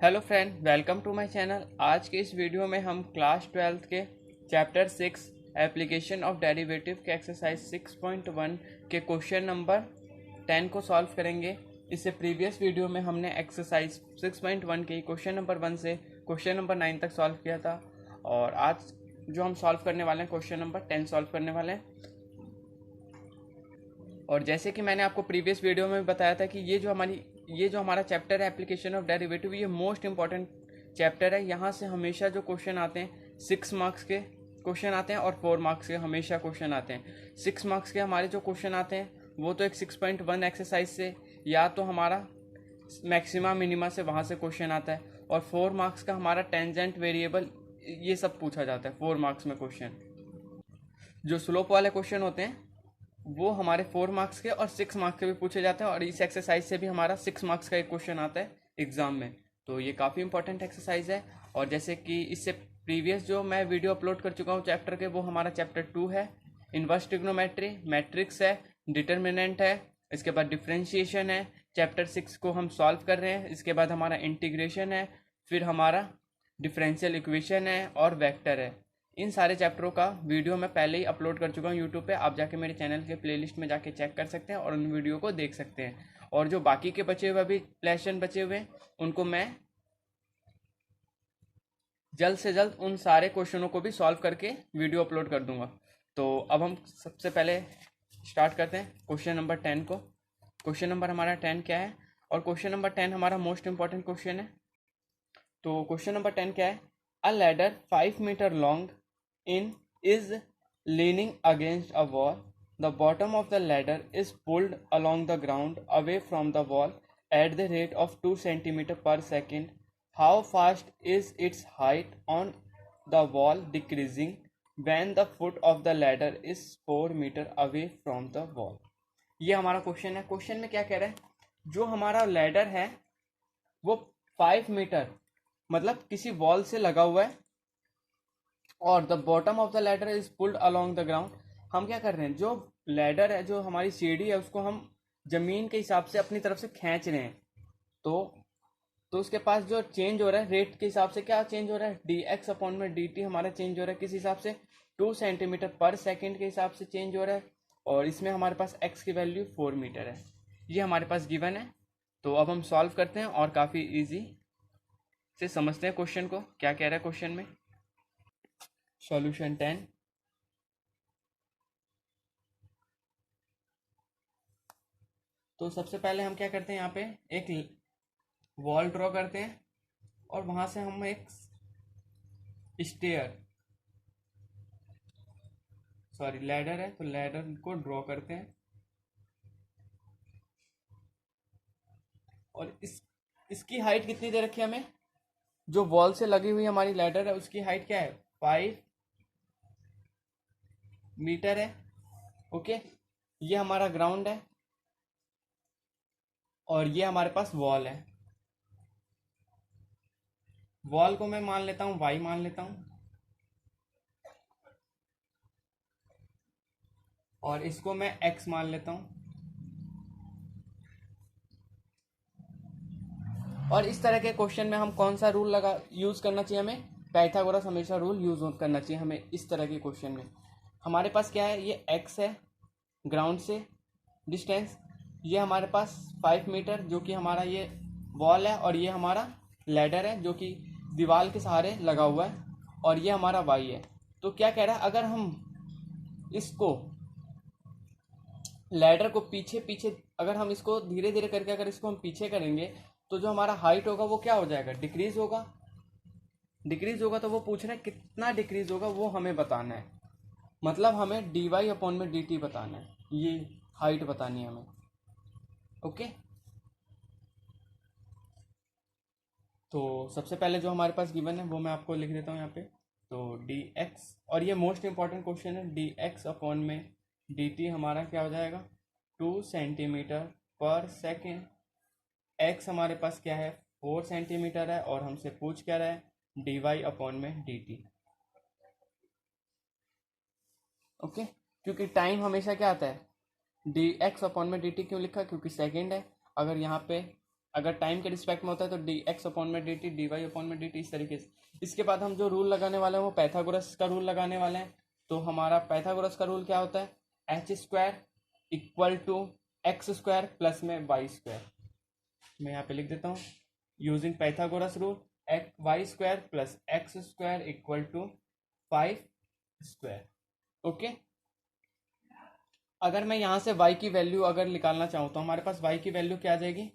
Hello friend, welcome to my channel. आज के इस वीडियो में हम क्लास 12th के चैप्टर 6 एप्लीकेशन ऑफ डेरिवेटिव के एक्सरसाइज 6.1 के क्वेश्चन नंबर 10 को सॉल्व करेंगे। इससे प्रीवियस वीडियो में हमने एक्सरसाइज 6.1 के क्वेश्चन नंबर 1 से क्वेश्चन नंबर 9 तक सॉल्व किया था और आज जो हम सॉल्व करने वाले हैं क्वेश्चन नंबर 10 सॉल्व करने वाले हैं। और जैसे कि मैंने आपको प्रीवियस वीडियो में बताया था कि ये जो हमारा चैप्टर है एप्लीकेशन ऑफ डेरिवेटिव, ये मोस्ट इंपॉर्टेंट चैप्टर है। यहाँ से हमेशा जो क्वेश्चन आते हैं 6 मार्क्स के क्वेश्चन आते हैं और 4 मार्क्स के हमेशा क्वेश्चन आते हैं। 6 मार्क्स के हमारे जो क्वेश्चन आते हैं वो तो एक 6.1 एक्सरसाइज से या तो हमारा मैक्सिमा मिनिमा से वहाँ से क्वेश्चन आता है, और 4 मार्क्स का हमारा टेंजेंट वेरिएबल ये सब पूछा जाता है 4 मार्क्स में क्वेश्चन। जो स्लोप वाले क्वेश्चन होते हैं वो हमारे 4 मार्क्स के और 6 मार्क्स के भी पूछे जाते हैं, और इस एक्सरसाइज से भी हमारा 6 मार्क्स का एक क्वेश्चन आता है एग्जाम में। तो ये काफ़ी इंपॉर्टेंट एक्सरसाइज है। और जैसे कि इससे प्रीवियस जो मैं वीडियो अपलोड कर चुका हूँ चैप्टर के, वो हमारा चैप्टर 2 है, इनवर्स ट्रिग्नोमेट्री, मैट्रिक्स है, डिटर्मिनेंट है, इसके बाद डिफ्रेंशिएशन है। चैप्टर 6 को हम सॉल्व कर रहे हैं। इसके बाद हमारा इंटीग्रेशन है, फिर हमारा डिफरेंशियल इक्वेशन है और वेक्टर है। इन सारे चैप्टरों का वीडियो मैं पहले ही अपलोड कर चुका हूँ यूट्यूब पे। आप जाके मेरे चैनल के प्लेलिस्ट में जाके चेक कर सकते हैं और उन वीडियो को देख सकते हैं। और जो बाकी के बचे हुए अभी लेसन बचे हुए हैं उनको मैं जल्द से जल्द उन सारे क्वेश्चनों को भी सॉल्व करके वीडियो अपलोड कर दूंगा। तो अब हम सबसे पहले स्टार्ट करते हैं क्वेश्चन नंबर 10 को। क्वेश्चन नंबर हमारा 10 क्या है, और क्वेश्चन नंबर 10 हमारा मोस्ट इंपॉर्टेंट क्वेश्चन है। तो क्वेश्चन नंबर 10 क्या है? A ladder 5 metre long in is leaning against a wall. The bottom of the ladder is pulled along the ground away from the wall at the rate of 2 centimeter per second. How fast is its height on the wall decreasing when the foot of the ladder is 4 meter away from the wall? ये हमारा question है। Question में क्या कह रहा है? जो हमारा लैडर है वो 5 मीटर मतलब किसी वॉल से लगा हुआ है, और the bottom of the ladder is pulled along the ground. हम क्या कर रहे हैं, जो लैडर है, जो हमारी सीढ़ी है, उसको हम जमीन के हिसाब से अपनी तरफ से खींच रहे हैं। तो तो उसके पास जो चेंज हो रहा है रेट के हिसाब से, क्या चेंज हो रहा है? डी एक्स अपॉन में डी टी हमारा चेंज हो रहा है किस हिसाब से? 2 सेंटीमीटर पर सेकेंड के हिसाब से चेंज हो रहा है। और इसमें हमारे पास एक्स की वैल्यू 4 मीटर है। ये हमारे पास गिवन है। तो अब हम सॉल्व करते हैं और काफ़ी ईजी से समझते हैं क्वेश्चन को क्या कह रहा है क्वेश्चन में। सॉल्यूशन 10। तो सबसे पहले हम क्या करते हैं, यहाँ पे एक वॉल ड्रॉ करते हैं और वहां से हम एक स्टेयर लैडर है तो लैडर को ड्रॉ करते हैं। और इसकी हाइट कितनी दे रखी है हमें? जो वॉल से लगी हुई हमारी लैडर है उसकी हाइट क्या है? 5 मीटर है। ओके, ये हमारा ग्राउंड है और ये हमारे पास वॉल है। वॉल को मैं मान लेता हूँ y मान लेता हूँ, और इसको मैं x मान लेता हूँ। और इस तरह के क्वेश्चन में हम कौन सा रूल यूज करना चाहिए हमें? पाइथागोरस हमेशा रूल यूज करना चाहिए हमें इस तरह के क्वेश्चन में। हमारे पास क्या है, ये x है ग्राउंड से डिस्टेंस, ये हमारे पास 5 मीटर जो कि हमारा ये वॉल है, और ये हमारा लैडर है जो कि दीवार के सहारे लगा हुआ है, और ये हमारा y है। तो क्या कह रहा है, अगर हम इसको लैडर को पीछे पीछे अगर हम इसको धीरे धीरे करके अगर इसको हम पीछे करेंगे तो जो हमारा हाइट होगा वो क्या हो जाएगा? डिक्रीज होगा। डिक्रीज होगा तो वो पूछ रहे हैं कितना डिक्रीज होगा, वो हमें बताना है। मतलब हमें डी वाई अपॉन में डी टी बताना है, ये हाइट बतानी है हमें। ओके, तो सबसे पहले जो हमारे पास गिवन है वो मैं आपको लिख देता हूँ यहाँ पे। तो डी एक्स, और ये मोस्ट इंपॉर्टेंट क्वेश्चन है, डी एक्स अपॉन में डी टी हमारा क्या हो जाएगा? 2 सेंटीमीटर पर सेकेंड। एक्स हमारे पास क्या है? 4 सेंटीमीटर है, और हमसे पूछ क्या रहा है? डी वाई अपॉन में डी टी। ओके, क्योंकि टाइम हमेशा क्या आता है? डी एक्स अपॉन में डी टी क्यों लिखा? क्योंकि सेकेंड है। अगर यहाँ पे अगर टाइम के रिस्पेक्ट में होता है तो डी एक्स अपॉन में D t, d y upon में डी टी, इस तरीके से। इसके बाद हम जो रूल लगाने वाले हैं वो पाइथागोरस का रूल लगाने वाले हैं। तो हमारा पाइथागोरस का रूल क्या होता है, h square equal to x square plus में वाई स्क्वायर। मैं यहाँ पे लिख देता हूँ, using Pythagoras rule y square plus x square equal to 5 square. Okay, अगर मैं यहाँ से y की वैल्यू अगर निकालना चाहूँ तो हमारे पास y की वैल्यू क्या आ जाएगी,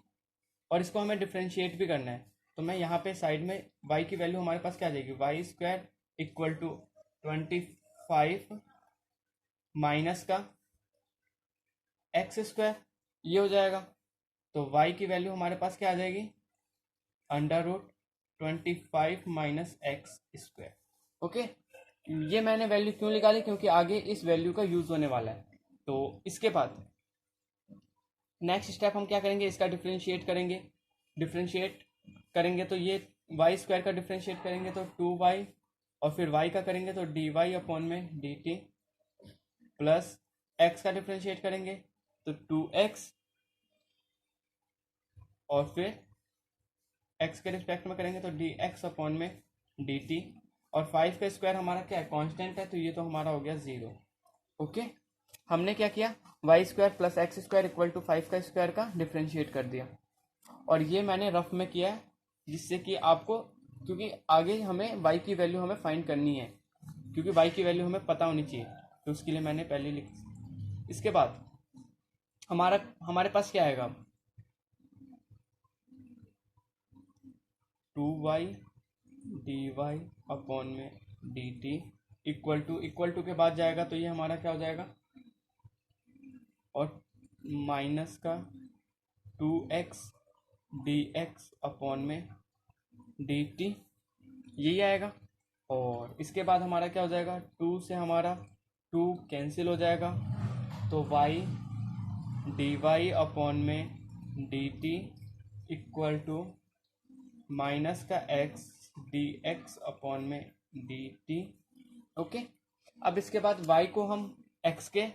और इसको हमें डिफ्रेंशिएट भी करना है। तो मैं यहाँ पे साइड में y की वैल्यू हमारे पास क्या आ जाएगी, y square equal to 25 minus का एक्स स्क्वायर, ये हो जाएगा। तो y की वैल्यू हमारे पास क्या आ जाएगी, under root 25 minus x square. Okay, ये मैंने वैल्यू क्यों निकाली, क्योंकि आगे इस वैल्यू का यूज होने वाला है। तो इसके बाद नेक्स्ट स्टेप हम क्या करेंगे, इसका डिफ्रेंशिएट करेंगे। डिफ्रेंशिएट करेंगे तो ये वाई स्क्वायर का डिफ्रेंशिएट करेंगे तो 2y, और फिर y का करेंगे तो dy अपॉन में dt, प्लस x का डिफ्रेंशिएट करेंगे तो 2x, और फिर x के रिस्पेक्ट में करेंगे तो dx अपॉन में dt, और 5 का स्क्वायर हमारा क्या है, कांस्टेंट है, तो ये तो हमारा हो गया 0। ओके, हमने क्या किया, y square plus x square equal to 5 का स्क्वायर का डिफ्रेंशिएट कर दिया, और ये मैंने रफ में किया है जिससे कि आपको, क्योंकि आगे हमें y की वैल्यू हमें फाइंड करनी है, क्योंकि y की वैल्यू हमें पता होनी चाहिए, तो उसके लिए मैंने पहले लिख। इसके बाद हमारे पास क्या आएगा, 2y dy अपॉन में dt इक्वल टू के बाद जाएगा तो ये हमारा क्या हो जाएगा, और माइनस का 2x dx अपॉन में dt, यही आएगा। और इसके बाद हमारा क्या हो जाएगा, 2 से हमारा 2 कैंसिल हो जाएगा, तो y dy अपॉन में dt इक्वल टू माइनस का x dx अपॉन में dt। ओके, अब इसके बाद y को हम x के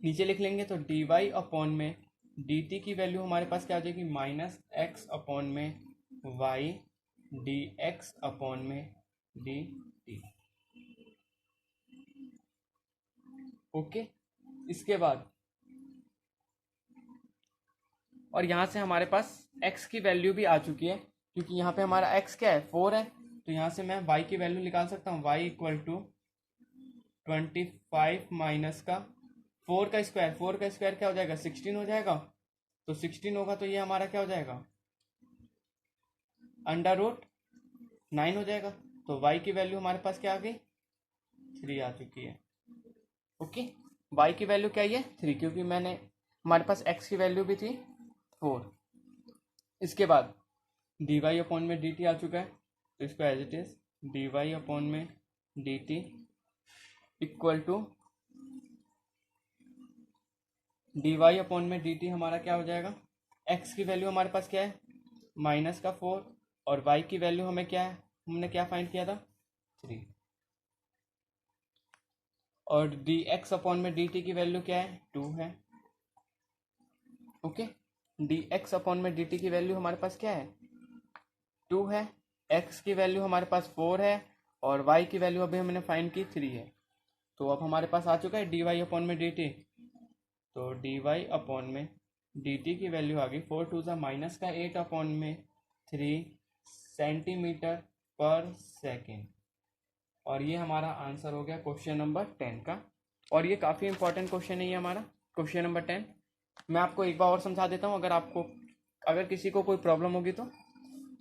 नीचे लिख लेंगे, तो dy अपॉन में dt की वैल्यू हमारे पास क्या आ जाएगी, माइनस x अपॉन में y dx अपॉन में dt। ओके, इसके बाद और यहाँ से हमारे पास x की वैल्यू भी आ चुकी है, क्योंकि यहाँ पे हमारा x क्या है, 4 है, तो यहाँ से मैं y की वैल्यू निकाल सकता हूँ, y इक्वल टू 25 माइनस का 4 का स्क्वायर क्या हो जाएगा, 16 हो जाएगा, तो 16 होगा तो ये हमारा क्या हो जाएगा, अंडर रूट 9 हो जाएगा। तो y की वैल्यू हमारे पास क्या आ गई, 3 आ चुकी है। ओके, y की वैल्यू क्या है, 3, क्योंकि हमारे पास x की वैल्यू भी थी 4। इसके बाद dy अपॉन में dt आ चुका है, तो इसको as it is dy upon में dt equal to dy upon में dt हमारा क्या हो जाएगा, x की वैल्यू हमारे पास क्या है, माइनस का 4, और y की वैल्यू हमें क्या है, हमने क्या फाइंड किया था, 3, और dx अपॉन में dt की वैल्यू क्या है, 2 है। ओके, dx अपॉन में dt की वैल्यू हमारे पास क्या है, 2 है, x की वैल्यू हमारे पास 4 है, और y की वैल्यू अभी हमने फाइंड की 3 है। तो अब हमारे पास आ चुका है dy अपॉन में dt, तो dy अपॉन में dt की वैल्यू आ गई 4 टू ज़ा माइनस का 8 अपॉन में 3 सेंटीमीटर पर सेकेंड, और ये हमारा आंसर हो गया क्वेश्चन नंबर 10 का। और ये काफ़ी इंपॉर्टेंट क्वेश्चन है ये हमारा क्वेश्चन नंबर 10। मैं आपको एक बार और समझा देता हूँ, अगर किसी को कोई प्रॉब्लम होगी तो।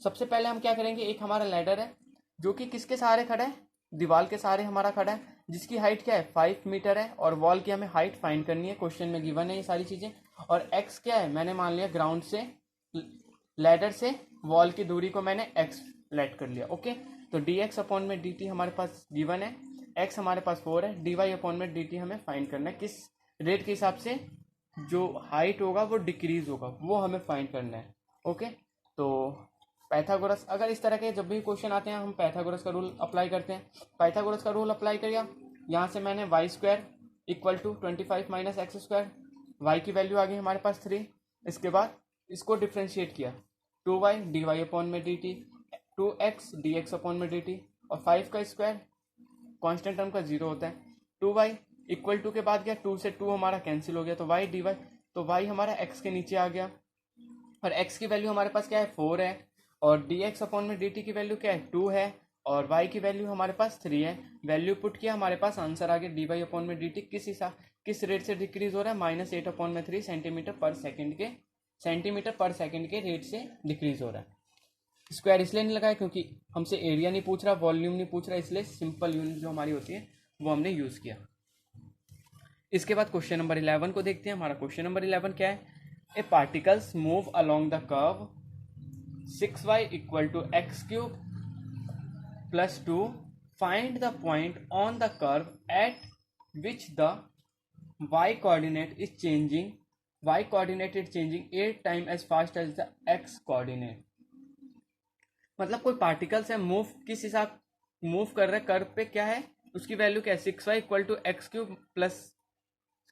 सबसे पहले हम क्या करेंगे, एक हमारा लैडर है जो कि किसके सहारे खड़ा है, दीवार के सहारे हमारा खड़ा है, जिसकी हाइट क्या है, 5 मीटर है, और वॉल की हमें हाइट फाइंड करनी है, क्वेश्चन में गिवन है ये सारी चीज़ें। और x क्या है, मैंने मान लिया ग्राउंड से लैडर से वॉल की दूरी को मैंने x लेट कर लिया। ओके, तो dx अपॉन में dt हमारे पास गिवन है, x हमारे पास 4 है, dy अपॉन में dt हमें फाइंड करना है, किस रेट के हिसाब से जो हाइट होगा वो डिक्रीज होगा वो हमें फाइंड करना है। ओके, तो पाइथागोरस, अगर इस तरह के जब भी क्वेश्चन आते हैं हम पाइथागोरस का रूल अप्लाई करते हैं। पाइथागोरस का रूल अप्लाई किया, यहाँ से मैंने y square equal to 25 minus x square, y की वैल्यू आ गई हमारे पास 3, इसके बाद इसको डिफ्रेंशिएट किया, 2y dy अपॉन में dt, 2x dx अपॉन में dt, और 5 का स्क्वायर कांस्टेंट टर्म का 0 होता है। 2y इक्वल टू के बाद गया 2 से 2 हमारा कैंसिल हो गया, तो y dy, तो y हमारा x के नीचे आ गया, और x की वैल्यू हमारे पास क्या है 4 है, और dx अपॉन में dt की वैल्यू क्या है 2 है, और y की वैल्यू हमारे पास 3 है। वैल्यू पुट किया, हमारे पास आंसर आ गया dy अपॉन में dt किस रेट से डिक्रीज हो रहा है, -8 अपॉन में 3 सेंटीमीटर पर सेकंड के रेट से डिक्रीज हो रहा है। स्क्वायर इसलिए नहीं लगाया क्योंकि हमसे एरिया नहीं पूछ रहा, वॉल्यूम नहीं पूछ रहा, इसलिए सिंपल यूनिट जो हमारी होती है वो हमने यूज किया। इसके बाद क्वेश्चन नंबर 11 को देखते हैं। हमारा क्वेश्चन नंबर 11 क्या है, a particles move along the curve 6y equal to x cube plus 2, find the point on the curve at which the y coordinate is changing 8 times as fast as the x coordinate। मतलब कोई particles है, move किस हिसाब move कर रहे curve पे, क्या है उसकी वैल्यू क्या है 6y equal to x cube plus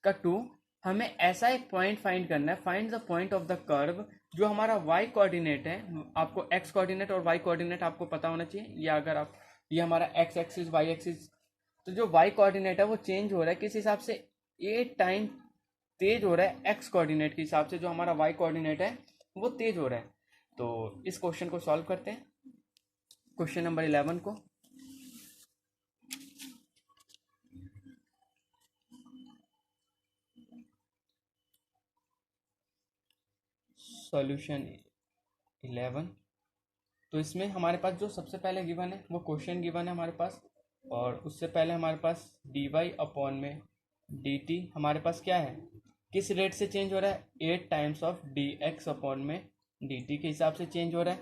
का 2। हमें ऐसा एक पॉइंट फाइंड करना है, find the point of the curve जो हमारा y कोऑर्डिनेट है, आपको x कोऑर्डिनेट और y कोऑर्डिनेट आपको पता होना चाहिए, या अगर आप ये हमारा x एक्सिस y एक्सिस, तो जो y कोऑर्डिनेट है वो चेंज हो रहा है किस हिसाब से 8 टाइम तेज हो रहा है x कोऑर्डिनेट के हिसाब से, जो हमारा y कोऑर्डिनेट है वो तेज हो रहा है। तो इस क्वेश्चन को सॉल्व करते हैं, क्वेश्चन नंबर 11 को। सॉल्यूशन 11, तो इसमें हमारे पास जो सबसे पहले गिवन है वो क्वेश्चन गिवन है हमारे पास, और उससे पहले हमारे पास dy अपॉन में dt हमारे पास क्या है, किस रेट से चेंज हो रहा है 8 टाइम्स ऑफ dx अपॉन में dt के हिसाब से चेंज हो रहा है।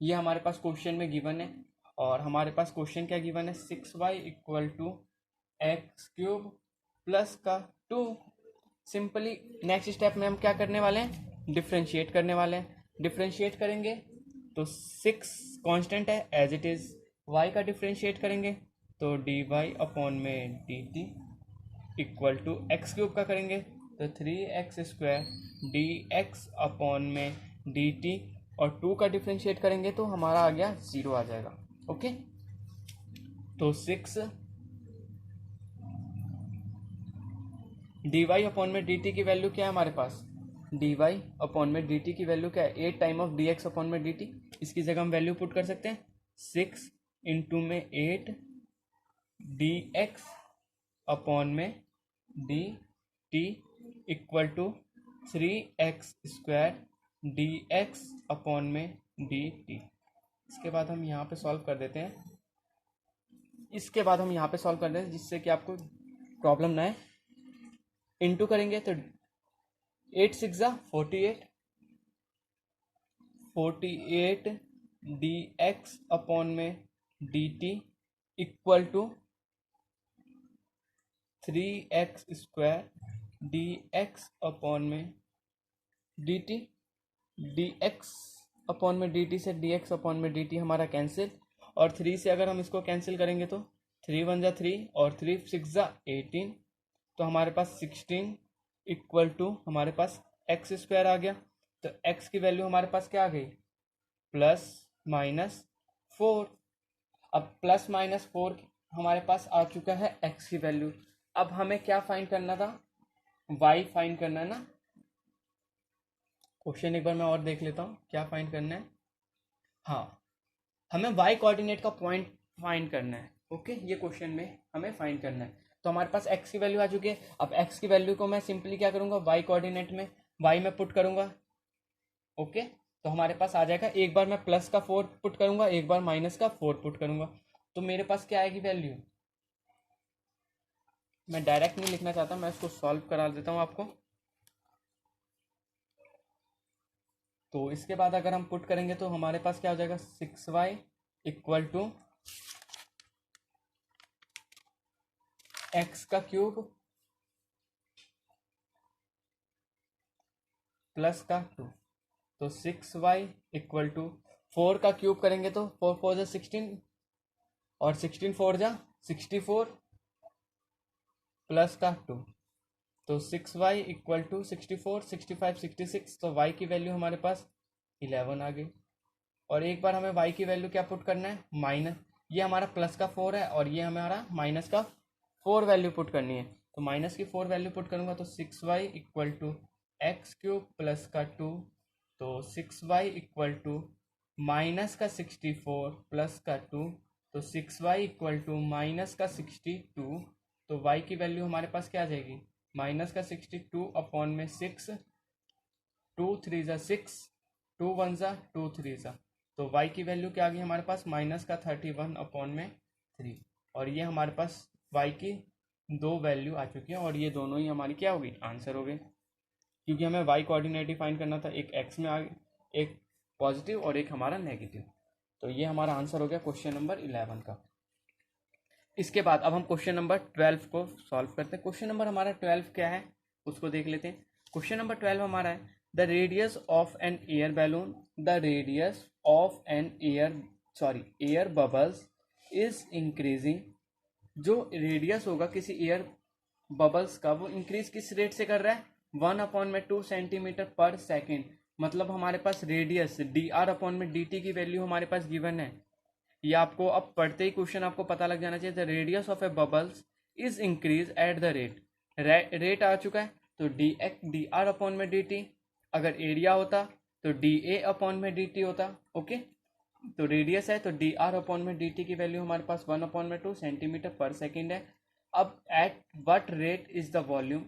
ये हमारे पास क्वेश्चन में गिवन है, और हमारे पास क्वेश्चन क्या गिवन है 6y equal to x cube plus का 2। सिंपली नेक्स्ट स्टेप में हम क्या करने वाले हैं, डिफ्रेंशिएट करने वाले हैं। डिफ्रेंशिएट करेंगे तो 6 कांस्टेंट है एज इट इज, y का डिफ्रेंशिएट करेंगे तो dy अपॉन में dt equal to x cube का करेंगे तो 3x स्क्वायर dx अपॉन में dt, और 2 का डिफ्रेंशिएट करेंगे तो हमारा आ गया 0 आ जाएगा। ओके, तो 6 dy अपॉन में dt की वैल्यू क्या है हमारे पास, dy अपॉन में dt की वैल्यू क्या है 8 टाइम ऑफ dx अपॉन में dt। इसकी जगह हम वैल्यू पुट कर सकते हैं 6 इंटू में 8 dx अपॉन में dt equal to 3x square dx upon में dt। इसके बाद हम यहाँ पे सॉल्व कर देते हैं, जिससे कि आपको प्रॉब्लम ना है। इंटू करेंगे तो 8 6 48 dx अपॉन में dt equal to 3x square dx upon में dt। dx अपॉन में dt से dx अपॉन में dt हमारा कैंसिल, और 3 से अगर हम इसको कैंसिल करेंगे तो 3 1 जा 3 और 3 6 जा 18, तो हमारे पास 16 इक्वल टू हमारे पास एक्स स्क्वायर आ गया। तो x की वैल्यू हमारे पास क्या आ गई +-4। अब +-4 हमारे पास आ चुका है x की वैल्यू। अब हमें क्या फाइंड करना था, y फाइंड करना है ना। क्वेश्चन एक बार मैं और देख लेता हूँ क्या फाइंड करना है। हाँ, हमें y कोऑर्डिनेट का पॉइंट फाइंड करना है। ओके, ये क्वेश्चन में हमें फाइंड करना है। तो हमारे पास x की वैल्यू आ चुकी है। अब x की वैल्यू को मैं सिंपली क्या करूँगा, y कोऑर्डिनेट में y में पुट करूँगा। ओके, तो हमारे पास आ जाएगा, एक बार मैं +4 पुट करूँगा, एक बार -4 पुट करूँगा, तो मेरे पास क्या आएगी वैल्यू। मैं डायरेक्ट नहीं लिखना चाहता, मैं इसको सॉल्व करा देता हूँ आपको। तो इसके बाद अगर हम पुट करेंगे तो हमारे पास क्या हो जाएगा 6y इक्वल टू एक्स का क्यूब प्लस का 2, तो 6y इक्वल टू 4 का क्यूब करेंगे तो 4 4 जा 16 और 16 4 जा 64 प्लस का 2, तो 6y इक्वल टू 64, 65, 66, तो y की वैल्यू हमारे पास 11 आ गई। और एक बार हमें y की वैल्यू क्या पुट करना है, माइनस, ये हमारा प्लस का 4 है और ये हमारा माइनस का 4 वैल्यू पुट करनी है। तो माइनस की 4 वैल्यू पुट करूँगा तो 6y equal to x cube plus का 2, तो 6y इक्वल टू माइनस का 64 प्लस का 2, तो 6y इक्वल टू माइनस का 62, तो y की वैल्यू हमारे पास क्या आ जाएगी, माइनस का 62 अपॉन में 6, 2 3 ज़ा 6, 2 1 ज़ा 2 3 ज़ा, तो y की वैल्यू क्या आ गई हमारे पास, माइनस का 31 अपॉन में 3। और ये हमारे पास y की दो वैल्यू आ चुकी है और ये दोनों ही हमारी क्या होगी, आंसर हो गए। क्योंकि हमें y कोऑर्डिनेट डिफाइन करना था, एक x में आ एक पॉजिटिव और एक हमारा नेगेटिव। तो ये हमारा आंसर हो गया क्वेश्चन नंबर 11 का। इसके बाद अब हम क्वेश्चन नंबर 12 को सॉल्व करते हैं। क्वेश्चन नंबर हमारा 12 क्या है उसको देख लेते हैं। क्वेश्चन नंबर 12 हमारा है the radius of an air balloon, the radius of an air bubbles is increasing. जो रेडियस होगा किसी एयर बबल्स का वो इंक्रीज किस रेट से कर रहा है, 1/2 सेंटीमीटर पर सेकेंड। मतलब हमारे पास रेडियस dr अपॉन में dt की वैल्यू हमारे पास गिवन है। ये आपको अब पढ़ते ही क्वेश्चन आपको पता लग जाना चाहिए। The radius of a bubbles is increase at the rate आ चुका है तो dr अपॉन में dt, अगर एरिया होता तो da अपॉन में dt होता। ओके, तो रेडियस है तो dr अपॉन में dt की वैल्यू हमारे पास 1/2 सेंटीमीटर पर सेकेंड है। अब at what rate is the volume,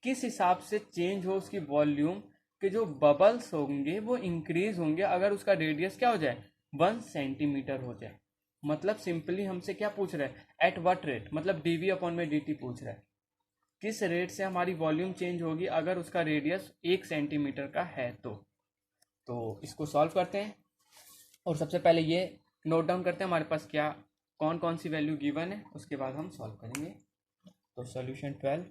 किस हिसाब से चेंज हो उसकी वॉल्यूम, कि जो बबल्स होंगे वो इंक्रीज होंगे अगर उसका रेडियस क्या हो जाए, 1 सेंटीमीटर हो जाए। मतलब सिंपली हमसे क्या पूछ रहा है, एट वट रेट, मतलब dv अपॉन में dt पूछ रहा है, किस रेट से हमारी वॉल्यूम चेंज होगी अगर उसका रेडियस 1 सेंटीमीटर का है। तो इसको सॉल्व करते हैं और सबसे पहले ये नोट डाउन करते हैं हमारे पास क्या कौन कौन सी वैल्यू गिवन है, उसके बाद हम सॉल्व करेंगे। तो सॉल्यूशन 12,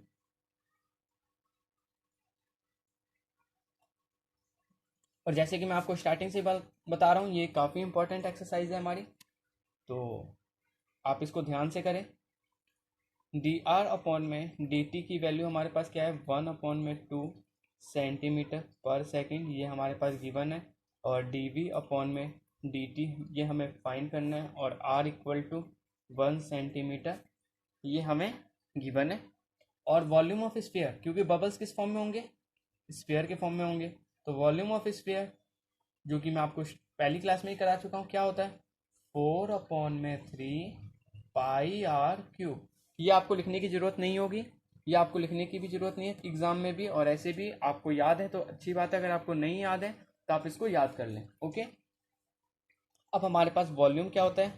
और जैसे कि मैं आपको स्टार्टिंग से बता रहा हूँ ये काफ़ी इंपॉर्टेंट एक्सरसाइज है हमारी, तो आप इसको ध्यान से करें। dr अपॉन में dt की वैल्यू हमारे पास क्या है, 1/2 सेंटीमीटर पर सेकेंड, ये हमारे पास गिवन है। और dv अपॉन में dt ये हमें फाइंड करना है, और r इक्वल टू 1 सेंटीमीटर ये हमें गिवन है। और वॉल्यूम ऑफ स्फीयर, क्योंकि बबल्स किस फॉर्म में होंगे, स्फीयर के फॉर्म में होंगे, तो वॉल्यूम ऑफ स्फीयर जो कि मैं आपको पहली क्लास में ही करा चुका हूँ, क्या होता है 4/3 पाई r क्यूब। ये आपको लिखने की ज़रूरत नहीं होगी, ये आपको लिखने की भी ज़रूरत नहीं है एग्ज़ाम में भी, और ऐसे भी आपको याद है तो अच्छी बात है, अगर आपको नहीं याद है तो आप इसको याद कर लें। ओके, अब हमारे पास वॉल्यूम क्या होता है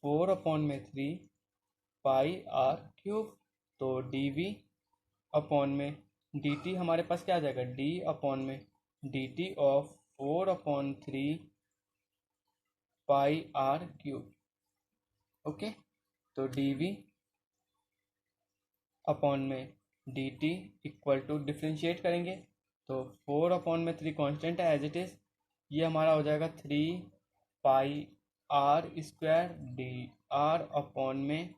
4/3 पाई r क्यूब, तो dv अपॉन में dt हमारे पास क्या आ जाएगा, d अपॉन में dt of 4/3 pi r cube. Okay, तो dv अपॉन में dt इक्वल टू डिफ्रेंशिएट करेंगे तो 4/3 कांस्टेंट है एज इट इज़, ये हमारा हो जाएगा 3 पाई r स्क्वायर dr अपॉन में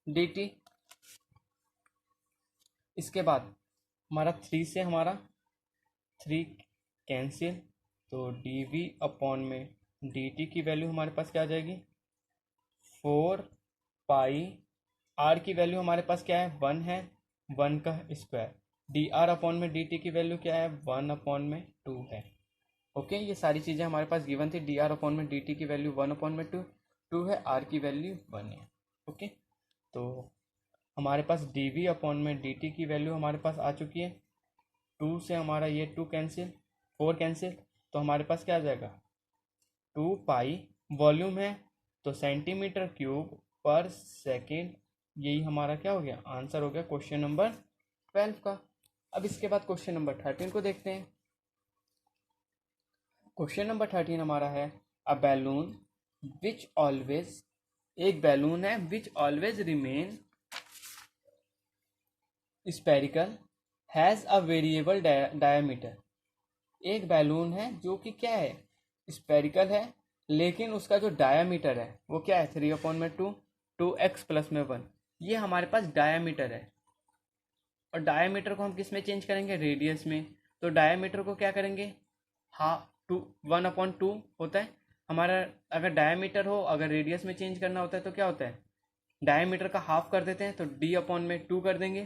dt। इसके बाद हमारा 3 से हमारा 3 कैंसिल, तो dv अपॉन में dt की वैल्यू हमारे पास क्या आ जाएगी 4 पाई, r की वैल्यू हमारे पास क्या है 1 है, 1 का स्क्वायर, dr अपॉन में dt की वैल्यू क्या है 1/2 है। ओके, ये सारी चीज़ें हमारे पास गिवन थी, dr अपॉन में dt की वैल्यू 1/2 है, r की वैल्यू 1 है। ओके, तो हमारे पास dv अपॉन में dt की वैल्यू हमारे पास आ चुकी है, 2 से हमारा ये 2 कैंसिल, 4 कैंसिल, तो हमारे पास क्या आ जाएगा 2 पाई, वॉल्यूम है तो सेंटीमीटर क्यूब पर सेकेंड, यही हमारा क्या हो गया आंसर हो गया क्वेश्चन नंबर 12 का। अब इसके बाद क्वेश्चन नंबर 13 को देखते हैं। क्वेश्चन नंबर 13 हमारा है अ बैलून विच ऑलवेज, एक बैलून है which always remain spherical has a variable diameter. एक बैलून है जो कि क्या है स्पेरिकल है, लेकिन उसका जो डायामीटर है वो क्या है 3/2 2x प्लस में 1, ये हमारे पास डायामीटर है। और डायमीटर को हम किस में चेंज करेंगे, रेडियस में। तो डायमीटर को क्या करेंगे, हाफ टू 1/2 होता है हमारा। अगर डायमीटर हो, अगर रेडियस में चेंज करना होता है तो क्या होता है, डायमीटर का हाफ कर देते हैं, तो d/2 कर देंगे।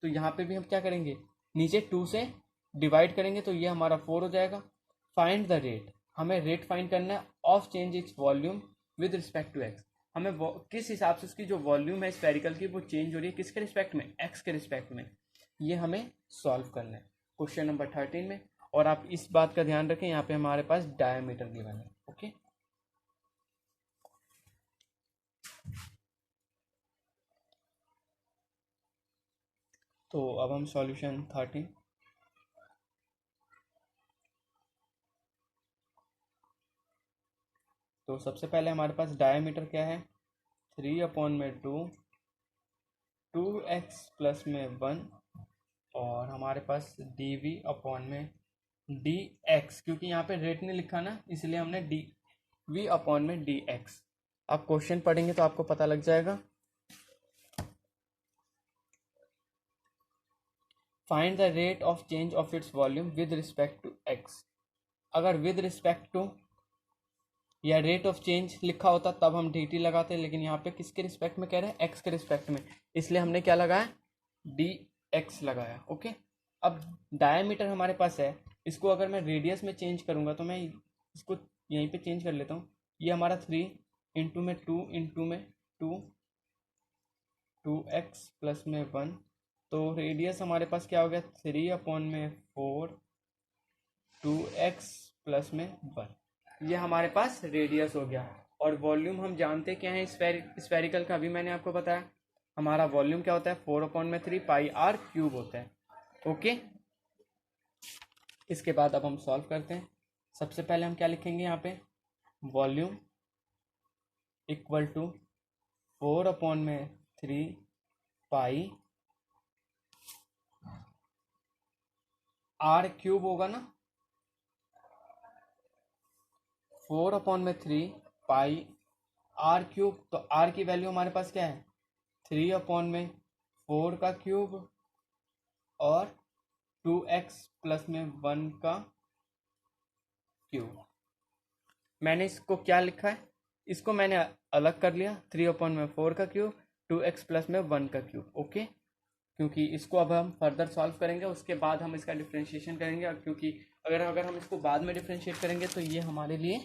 तो यहाँ पे भी हम क्या करेंगे, नीचे 2 से डिवाइड करेंगे, तो ये हमारा 4 हो जाएगा। फाइंड द रेट, हमें रेट फाइंड करना है of change its volume with respect to x. हमें किस हिसाब से उसकी जो वॉल्यूम है स्फेरिकल की वो चेंज हो रही है, किसके रिस्पेक्ट में, एक्स के रिस्पेक्ट में। ये हमें सॉल्व करना है क्वेश्चन नंबर 13 में। और आप इस बात का ध्यान रखें, यहाँ पे हमारे पास डायमीटर गिवन है। ओके, तो अब हम सॉल्यूशन 13, तो सबसे पहले हमारे पास डायमीटर क्या है, 3/2, 2x प्लस में 1, और हमारे पास dv/dx, क्योंकि यहाँ पे रेट नहीं लिखा ना, इसलिए हमने dv/dx। आप क्वेश्चन पढ़ेंगे तो आपको पता लग जाएगा। Find the rate of change of its volume with respect to x. अगर विद रिस्पेक्ट टू या रेट ऑफ चेंज लिखा होता तब हम dt लगाते हैं, लेकिन यहाँ पे किसके रिस्पेक्ट में कह रहे हैं, एक्स के रिस्पेक्ट में, इसलिए हमने क्या लगाया, dx लगाया। ओके, अब डायमीटर हमारे पास है, इसको अगर मैं रेडियस में चेंज करूंगा तो मैं इसको यहीं पे चेंज कर लेता हूँ। ये हमारा 3 इंटू में 2 इंटू में 2, 2x प्लस में 1, तो रेडियस हमारे पास क्या हो गया, 3/4, 2x प्लस में 1, ये हमारे पास रेडियस हो गया। और वॉल्यूम हम जानते क्या है स्फेरिकल का, अभी मैंने आपको बताया हमारा वॉल्यूम क्या होता है, 4/3 पाई r क्यूब होता है। ओके, इसके बाद अब हम सॉल्व करते हैं। सबसे पहले हम क्या लिखेंगे यहाँ पे, volume equal to 4/3 pi r cube होगा ना, 4/3 पाई r क्यूब, तो r की वैल्यू हमारे पास क्या है, 3/4 का क्यूब और 2x प्लस में 1 का क्यूब। मैंने इसको क्या लिखा है, इसको मैंने अलग कर लिया, 3/4 का क्यूब, 2x प्लस में 1 का क्यूब। ओके, क्योंकि इसको अब हम फर्दर सॉल्व करेंगे, उसके बाद हम इसका डिफ्रेंशिएशन करेंगे। और क्योंकि अगर हम इसको बाद में डिफ्रेंशिएट करेंगे तो ये हमारे लिए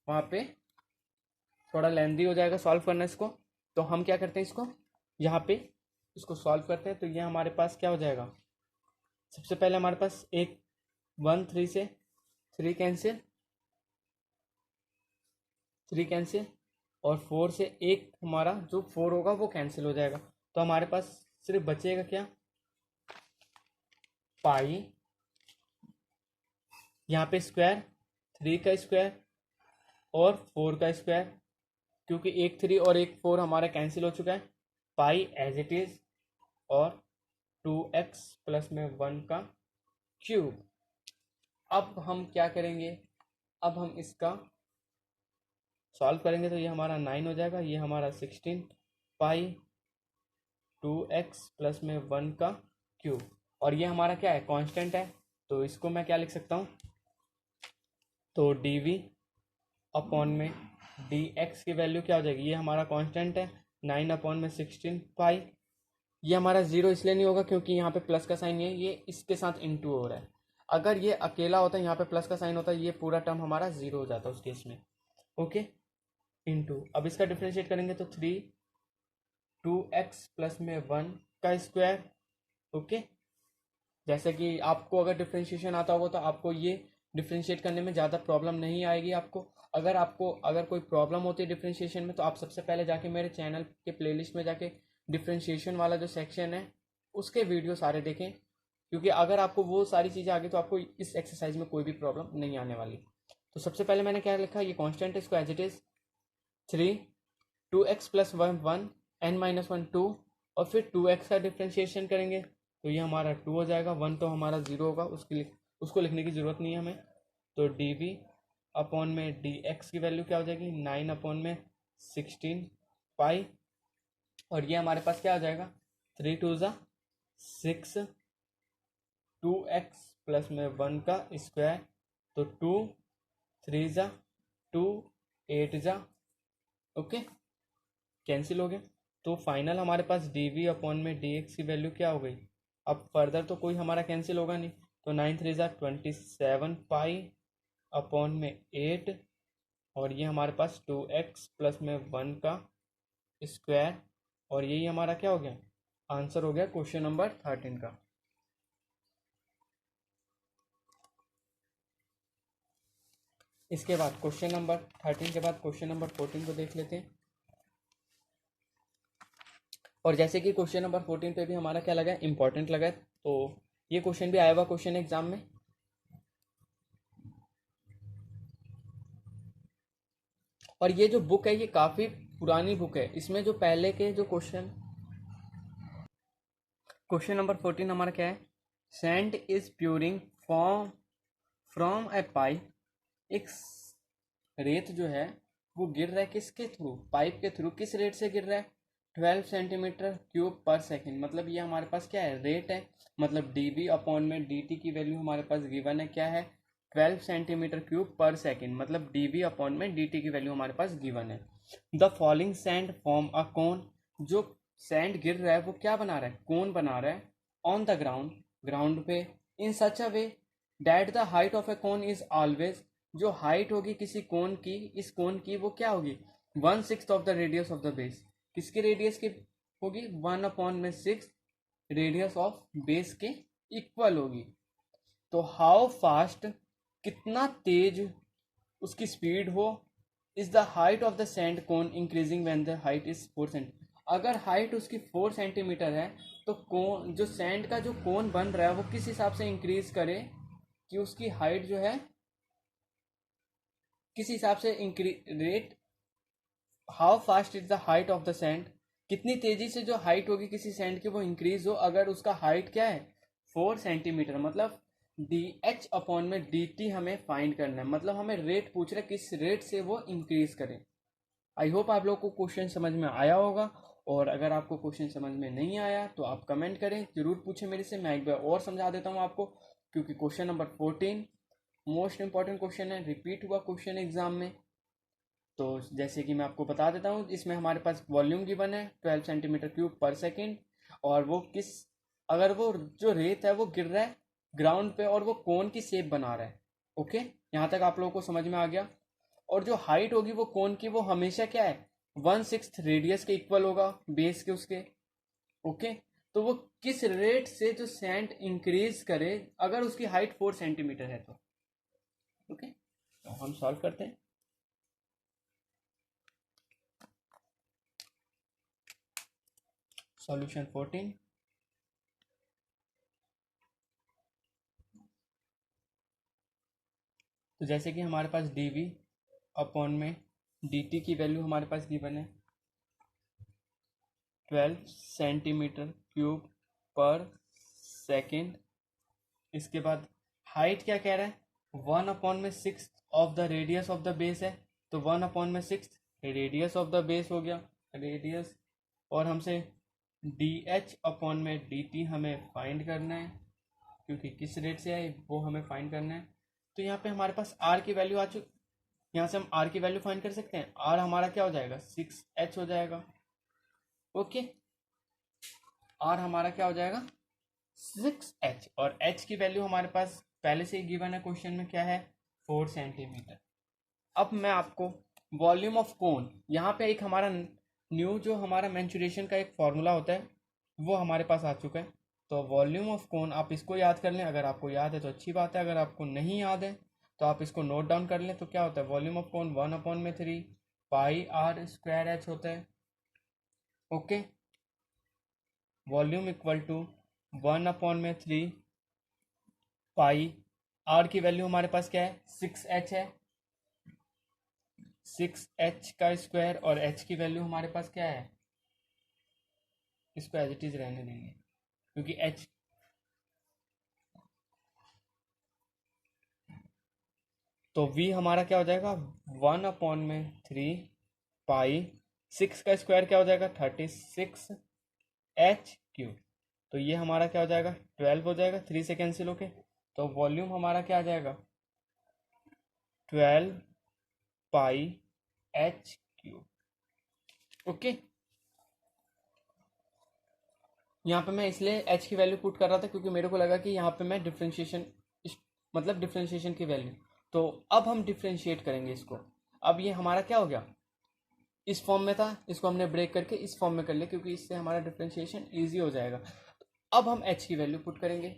वहाँ पे थोड़ा लेंदी हो जाएगा सॉल्व करना इसको। तो हम क्या करते हैं, इसको यहाँ पे इसको सॉल्व करते हैं। तो ये हमारे पास क्या हो जाएगा, सबसे पहले हमारे पास एक 1 3 से 3 कैंसिल, 3 कैंसिल, और 4 से एक हमारा जो 4 होगा वो कैंसिल हो जाएगा। तो हमारे पास सिर्फ बचेगा क्या, पाई, यहाँ पे स्क्वायर, 3 का स्क्वायर और 4 का स्क्वायर, क्योंकि एक 3 और एक 4 हमारा कैंसिल हो चुका है, पाई एज इट इज, और 2x प्लस में 1 का क्यूब। अब हम क्या करेंगे, अब हम इसका सॉल्व करेंगे, तो ये हमारा 9 हो जाएगा, ये हमारा 16 पाई 2x प्लस में 1 का क्यूब। और ये हमारा क्या है, कांस्टेंट है, तो इसको मैं क्या लिख सकता हूँ, तो dv/में dx की वैल्यू क्या हो जाएगी, ये हमारा कांस्टेंट है, 9/16 पाई। ये हमारा 0 इसलिए नहीं होगा क्योंकि यहाँ पे प्लस का साइन है, ये इसके साथ इंटू हो रहा है। अगर ये अकेला होता है, यहाँ पे प्लस का साइन होता है, ये पूरा टर्म हमारा 0 हो जाता है उस केस में। ओके, इंटू, अब इसका डिफ्रेंशिएट करेंगे तो 3 2x प्लस में 1 का स्क्वायर। ओके, जैसे कि आपको अगर डिफ्रेंशिएशन आता होगा तो आपको ये डिफ्रेंशिएट करने में ज़्यादा प्रॉब्लम नहीं आएगी आपको। अगर कोई प्रॉब्लम होती है डिफ्रेंशिएशन में, तो आप सबसे पहले जाके मेरे चैनल के प्लेलिस्ट में जाके डिफ्रेंशिएशन वाला जो सेक्शन है उसके वीडियो सारे देखें, क्योंकि अगर आपको वो सारी चीज़ें आ गई तो आपको इस एक्सरसाइज में कोई भी प्रॉब्लम नहीं आने वाली। तो सबसे पहले मैंने क्या लिखा, ये कांस्टेंट है, इसको as it is 3 2x plus 1 n-1 2, और फिर 2x का डिफ्रेंशिएशन करेंगे तो ये हमारा 2 हो जाएगा, 1 तो हमारा 0 होगा, उसको लिखने की ज़रूरत नहीं है हमें। तो dv/में dx की वैल्यू क्या हो जाएगी, 9/16 पाई, और ये हमारे पास क्या हो जाएगा, 3 2 ज़ा 6 2x प्लस में 1 का स्क्वायर, तो 2 3 जा 2 8 जा, ओके, कैंसिल हो गया। तो फाइनल हमारे पास डी अपॉन में डी एक्स की वैल्यू क्या हो गई। अब फर्दर तो कोई हमारा कैंसिल होगा नहीं, तो 9 3 जा 27 पाई अपॉन में 8, और ये हमारे पास 2x प्लस में 1 का स्क्वायर, और यही हमारा क्या हो गया, आंसर हो गया क्वेश्चन नंबर 13 का। इसके बाद क्वेश्चन नंबर 13 के बाद क्वेश्चन नंबर 14 को देख लेते हैं। और जैसे कि क्वेश्चन नंबर 14 पे भी हमारा क्या लगा है, इंपॉर्टेंट लगा है, तो ये क्वेश्चन भी आया हुआ क्वेश्चन एग्जाम में। और ये जो बुक है ये काफ़ी पुरानी बुक है, इसमें जो पहले के जो क्वेश्चन नंबर 14 हमारा क्या है, sand is pouring from a pipe, एक रेत जो है वो गिर रहा है किसके थ्रू, पाइप के थ्रू, किस रेट से गिर रहा है, 12 सेंटीमीटर क्यूब पर सेकेंड। मतलब ये हमारे पास क्या है, रेट है, मतलब डी वी अपॉन में डी टी की वैल्यू हमारे पास गिवन है क्या है, 12 सेंटीमीटर क्यूब पर सेकेंड, मतलब डी वी अपॉन में डी टी की वैल्यू हमारे पास गिवन है। The falling sand form a cone, जो सैंड गिर रहा है वो क्या बना रहा है, कोन बना रहा है, ऑन द ग्राउंड, ग्राउंड पे, in such a way that the height of a cone is always, जो हाइट होगी किसी कोन की, इस कोन की वो क्या होगी, 1/6 of the radius of the base, किसके रेडियस की होगी, 1/6 रेडियस ऑफ बेस के इक्वल होगी। तो हाउ फास्ट, कितना तेज उसकी स्पीड हो, is the height of the sand cone increasing when the height is 4 centimetre, अगर हाइट उसकी 4 सेंटीमीटर है तो कोन, जो सैंड का जो कोन बन रहा है वो किस हिसाब से इंक्रीज करे कि उसकी हाइट जो है किस हिसाब से rate, how fast is the height of the sand, कितनी तेजी से जो हाइट होगी किसी सैंड की वो इंक्रीज हो, अगर उसका हाइट क्या है 4 सेंटीमीटर, मतलब डी एच अपॉन में डी टी हमें फाइंड करना है, मतलब हमें रेट पूछ रहे किस रेट से वो इंक्रीज करे। आई होप आप लोगों को क्वेश्चन समझ में आया होगा, और अगर आपको क्वेश्चन समझ में नहीं आया तो आप कमेंट करें, जरूर पूछें मेरे से, मैं एक बार और समझा देता हूँ आपको, क्योंकि question number 14 most important question है, रिपीट हुआ क्वेश्चन एग्जाम में। तो जैसे कि मैं आपको बता देता हूँ, इसमें हमारे पास वॉल्यूम गिवन है 12 सेंटीमीटर क्यूब पर सेकेंड, और वो किस, अगर वो जो रेत है वो गिर रहा है ग्राउंड पे और वो कोन की शेप बना रहा है, ओके, यहाँ तक आप लोगों को समझ में आ गया। और जो हाइट होगी वो कोन की वो हमेशा क्या है 1/6 रेडियस के इक्वल होगा बेस के उसके, ओके। तो वो किस रेट से जो सैंड इंक्रीज करे अगर उसकी हाइट 4 सेंटीमीटर है तो, ओके। तो हम सॉल्व करते हैं। सॉल्यूशन 14, तो जैसे कि हमारे पास डी वी अपॉन में डी टी की वैल्यू हमारे पास गिवन है 12 सेंटीमीटर क्यूब पर सेकेंड, इसके बाद हाइट क्या कह रहा है 1/6 of the radius of the base है, तो 1/6 रेडियस ऑफ द बेस हो गया, रेडियस, और हमसे डी एच अपॉन में डी टी हमें फाइंड करना है, क्योंकि किस रेट से है वो हमें फाइंड करना है। तो यहाँ पे हमारे पास आर की वैल्यू आ चुकी, यहाँ से हम आर की वैल्यू फाइंड कर सकते हैं, आर हमारा क्या हो जाएगा 6h हो जाएगा, ओके, आर हमारा क्या हो जाएगा 6h, और h की वैल्यू हमारे पास पहले से ही गिवन है क्वेश्चन में क्या है 4 सेंटीमीटर। अब मैं आपको वॉल्यूम ऑफ कोन, यहाँ पे एक हमारा न्यू जो हमारा मैंचुरेशन का एक फॉर्मूला होता है वो हमारे पास आ चुका है। तो वॉल्यूम ऑफ कोन आप इसको याद कर लें, अगर आपको याद है तो अच्छी बात है, अगर आपको नहीं याद है तो आप इसको नोट डाउन कर लें। तो क्या होता है volume of cone 1/3 pi r square h होता है, okay. Volume equal to 1/3 pi, r की वैल्यू हमारे पास क्या है 6h है, 6h का स्क्वायर, और h की वैल्यू हमारे पास क्या है, इसको एज इट इज रहने देंगे क्योंकि h, तो v हमारा क्या हो जाएगा 1/3 पाई, 6 का स्क्वायर क्या हो जाएगा 36h क्यूब, तो ये हमारा क्या हो जाएगा, 12 हो जाएगा, 3 से कैंसिल होके। तो वॉल्यूम हमारा क्या आ जाएगा, 12 पाई एच क्यूब। ओके, यहाँ पे मैं इसलिए एच की वैल्यू पुट कर रहा था क्योंकि मेरे को लगा कि यहाँ पे मैं डिफ्रेंशिएशन, मतलब डिफ्रेंशिएशन की वैल्यू। तो अब हम डिफ्रेंशिएट करेंगे इसको। अब ये हमारा क्या हो गया, इस फॉर्म में था, इसको हमने ब्रेक करके इस फॉर्म में कर लिया क्योंकि इससे हमारा डिफ्रेंशिएशन ईजी हो जाएगा। अब हम एच की वैल्यू पुट करेंगे।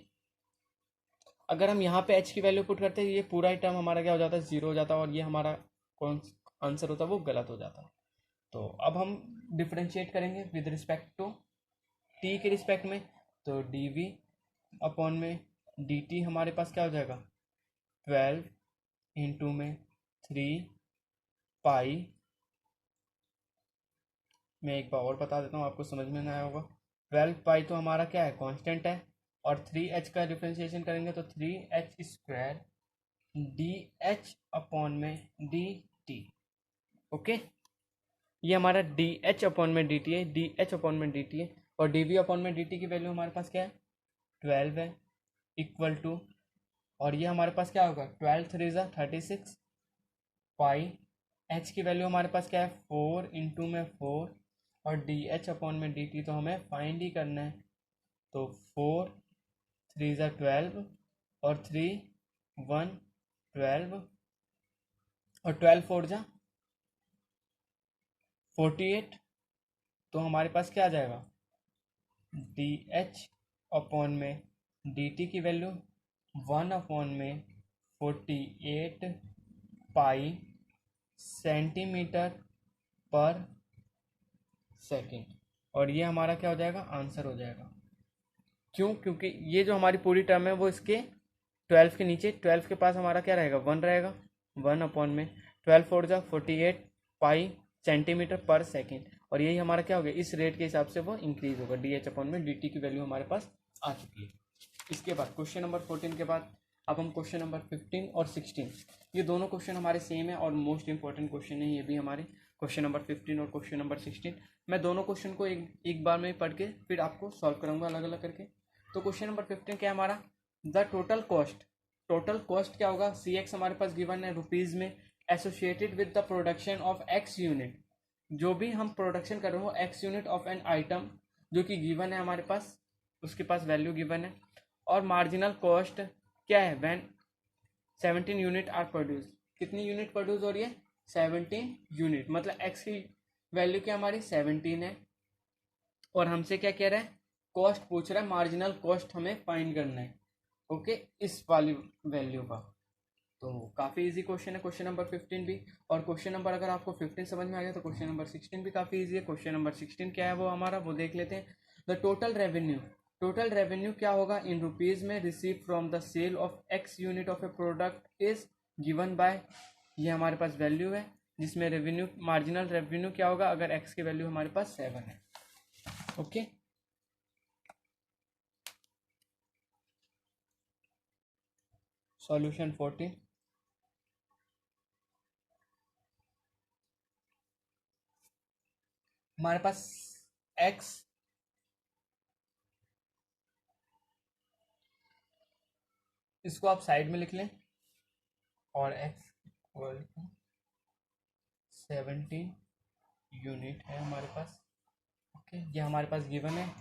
अगर हम यहाँ पे एच की वैल्यू पुट करते हैं, ये पूरा ही टर्म हमारा क्या हो जाता है, जीरो हो जाता है, और ये हमारा कौन आंसर होता है वो गलत हो जाता है। तो अब हम डिफ्रेंशिएट करेंगे विद रिस्पेक्ट टू टी के रिस्पेक्ट में। तो डी वी अपॉन में डी टी हमारे पास क्या हो जाएगा, 12 इंटू में 3 पाई, मैं एक बार और बता देता हूँ आपको समझ में ना आया होगा। 12 पाई तो हमारा क्या है, कांस्टेंट है, और 3h का डिफ्रेंशिएशन करेंगे तो 3h square D H upon में डी टी। ओके, ये हमारा डी एच अपॉन में डी टी है, डी एच अपॉन में डी टी है, और डी वी अपॉन में डी टी की वैल्यू हमारे पास क्या है, 12 है, इक्वल टू, और ये हमारे पास क्या होगा, 12 3 ज़ा 36 पाई, एच की वैल्यू हमारे पास क्या है, 4 इंटू में 4, और डी एच अपॉन में डी टी तो हमें फाइंड ही करना है। तो 4 3 ज़ा 12, और 3 1 12, और 12 4 ज़ा 48। तो हमारे पास क्या आ जाएगा, डी एच अपॉन में डी टी की वैल्यू 1 अपॉन में 48 पाई सेंटीमीटर पर सेकेंड, और ये हमारा क्या हो जाएगा, आंसर हो जाएगा। क्यों, क्योंकि ये जो हमारी पूरी टर्म है वो इसके 12 के नीचे, 12 के पास हमारा क्या रहेगा, 1 रहेगा, 1 अपॉन में 12 फोर जा 48 पाई सेंटीमीटर पर सेकेंड, और यही हमारा क्या हो गया, इस रेट के हिसाब से वो इंक्रीज होगा। डी एच अपॉन में डी टी की वैल्यू हमारे पास आ चुकी है। इसके बाद क्वेश्चन नंबर 14 के बाद अब हम क्वेश्चन नंबर 15 और 16, ये दोनों क्वेश्चन हमारे सेम है और मोस्ट इंपॉर्टेंट क्वेश्चन है ये भी हमारे, क्वेश्चन नंबर 15 और क्वेश्चन नंबर 16। मैं दोनों क्वेश्चन को एक बार में पढ़ के फिर आपको सॉल्व कराऊंगा अलग अलग करके। तो क्वेश्चन नंबर 15 क्या है हमारा, the total cost, total cost क्या होगा, सी एक्स हमारे पास गिवन है रुपीज़ में, associated with the production of x unit, जो भी हम प्रोडक्शन कर रहे हो x unit of an item जो कि गिवन है हमारे पास, उसके पास वैल्यू गिवन है। और मार्जिनल कॉस्ट क्या है, व्हेन 17 यूनिट आर प्रोड्यूस, कितनी यूनिट प्रोड्यूस हो रही है, 17 यूनिट, मतलब एक्स की वैल्यू क्या हमारी 17 है, और हमसे क्या कह रहा है, कॉस्ट पूछ रहा है, मार्जिनल कॉस्ट हमें फाइंड करना है। ओके, इस वाली वैल्यू का। तो काफ़ी इजी क्वेश्चन है क्वेश्चन नंबर 15 भी, और क्वेश्चन नंबर अगर आपको 15 समझ में आ गया तो क्वेश्चन नंबर 16 भी काफ़ी इजी है। क्वेश्चन नंबर 16 क्या है वो हमारा, वो देख लेते हैं। The total revenue, total revenue क्या होगा इन रुपीज़ में, receive from the sale of x unit of a product is given by, ये हमारे पास वैल्यू है जिसमें रेवेन्यू, मार्जिनल रेवेन्यू क्या होगा अगर एक्स की वैल्यू हमारे पास 7 है। ओके, सॉल्यूशन 14, हमारे पास x, इसको आप साइड में लिख लें, और x इक्वल टू 17 यूनिट है हमारे पास। ओके, ये हमारे पास गिवन है,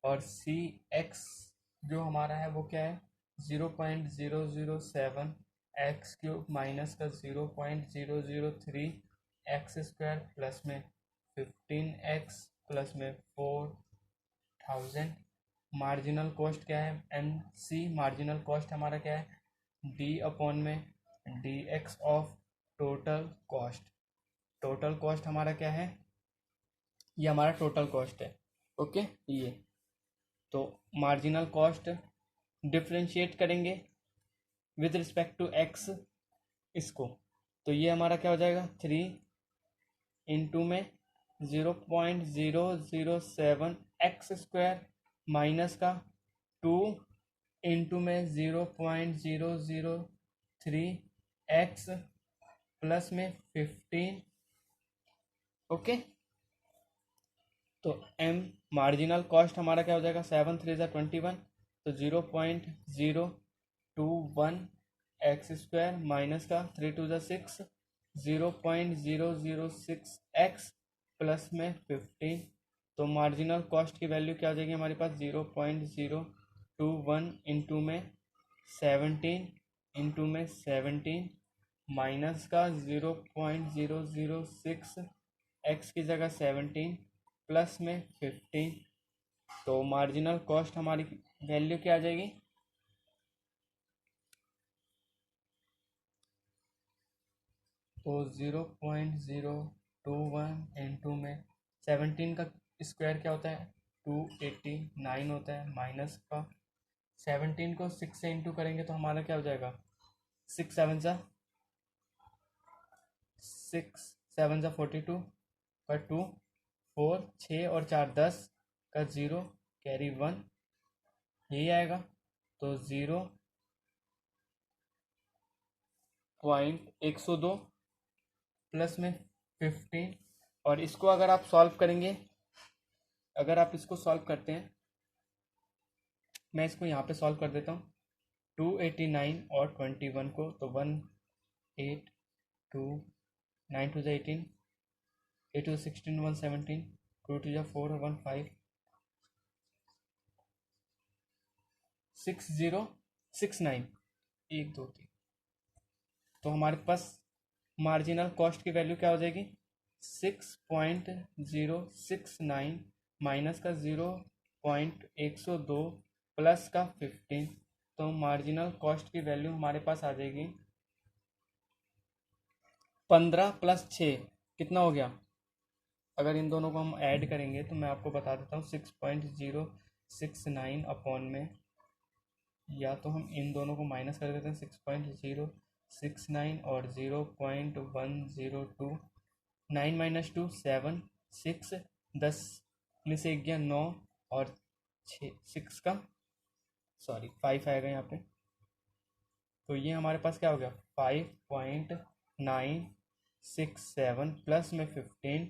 और सी एक्स जो हमारा है वो क्या है, 0.007 एक्स क्यूब माइनस का 0.003 एक्स स्क्वायर प्लस में 15x प्लस में 4000। मार्जिनल कॉस्ट क्या है, एन सी मार्जिनल कॉस्ट हमारा क्या है, डी अपॉन में D x of total cost, total cost हमारा क्या है, ये हमारा टोटल कॉस्ट है। ओके, ये तो मार्जिनल कॉस्ट डिफ्रेंशिएट करेंगे विद रिस्पेक्ट टू एक्स इसको, तो ये हमारा क्या हो जाएगा, 3 इंटू में 0.007 एक्स स्क्वायर माइनस का 2 इंटू में 0.003 एक्स प्लस में 15। ओके, तो m मार्जिनल कॉस्ट हमारा क्या हो जाएगा, 7 3 21, तो 0.021 एक्स स्क्वायर माइनस का 3 2 6, 0.006 एक्स प्लस में 15। तो मार्जिनल कॉस्ट की वैल्यू क्या हो जाएगी हमारे पास, 0.021 इंटू में 17 इंटू में 17 माइनस का 0.006 एक्स की जगह 17 प्लस में 15। तो मार्जिनल कॉस्ट हमारी वैल्यू क्या आ जाएगी, तो 0.021 इंटू में 17 का स्क्वायर क्या होता है, 289 होता है, माइनस का 17 को 6 से इंटू करेंगे तो हमारा क्या हो जाएगा, 6 7 जा 42 का 2 4 6 और 4 10 का 0 कैरी 1, यही आएगा। तो 0.102 प्लस में 15, और इसको अगर आप सॉल्व करेंगे, अगर आप इसको सॉल्व करते हैं, मैं इसको यहाँ पे सॉल्व कर देता हूँ, 289 और 21 को, तो 182 9 2 18 8 2 16 117 2 2 4 15 6069 1 2 3। तो हमारे पास मार्जिनल कॉस्ट की वैल्यू क्या हो जाएगी, 6.069 माइनस का 0.102 प्लस का 15। तो मार्जिनल कॉस्ट की वैल्यू हमारे पास आ जाएगी 15 प्लस 6 कितना हो गया, अगर इन दोनों को हम ऐड करेंगे तो मैं आपको बता देता हूँ, 6.069 अपॉन में, या तो हम इन दोनों को माइनस कर देते हैं, 6.069 और 0.102, 9 माइनस 2 7 6 10 में से 1 गया 9 और 6 का 5 आएगा यहाँ पे। तो ये हमारे पास क्या हो गया, 5.967 प्लस में 15।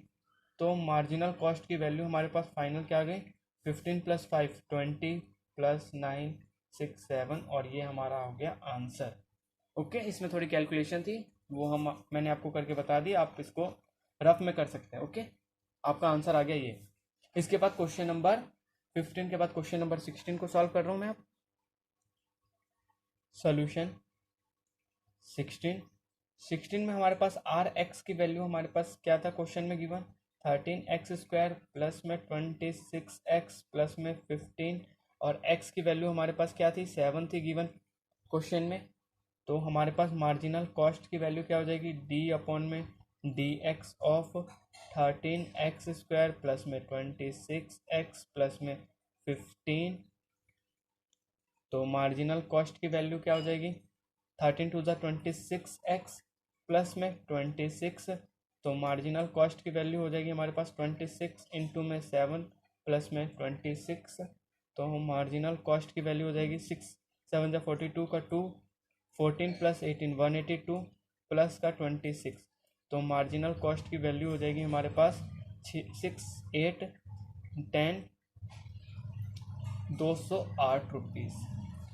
तो मार्जिनल कॉस्ट की वैल्यू हमारे पास फाइनल क्या आ गई, 15 प्लस 5 20 प्लस 9 6 7, और ये हमारा हो गया आंसर। ओके, इसमें थोड़ी कैलकुलेशन थी, वो मैंने आपको करके बता दी, आप इसको रफ में कर सकते हैं। ओके, आपका आंसर आ गया ये। इसके बाद क्वेश्चन नंबर 15 के बाद क्वेश्चन नंबर 16 को सॉल्व कर रहा हूँ मैं। सॉल्यूशन 16 में हमारे पास आर एक्स की वैल्यू हमारे पास क्या था क्वेश्चन में गिवन, 13x² प्लस में 26x प्लस में 15, और x की वैल्यू हमारे पास क्या थी, 7 थी गिवन क्वेश्चन में। तो हमारे पास मार्जिनल कॉस्ट की वैल्यू क्या हो जाएगी, d अपॉन में dx ऑफ 13x² प्लस में 26x प्लस में 15। तो मार्जिनल कॉस्ट की वैल्यू क्या हो जाएगी, 13 टू ज़ा 26x प्लस में 26। तो मार्जिनल कॉस्ट की वैल्यू हो जाएगी हमारे पास 26 इंटू में 7 प्लस में 26। तो हम मार्जिनल कॉस्ट की वैल्यू हो जाएगी 6 7 ज़ा 42 का 2 14 प्लस 18 182 प्लस का 26। तो मार्जिनल कॉस्ट की वैल्यू हो जाएगी हमारे पास 6 8 10 208 रुपीज़।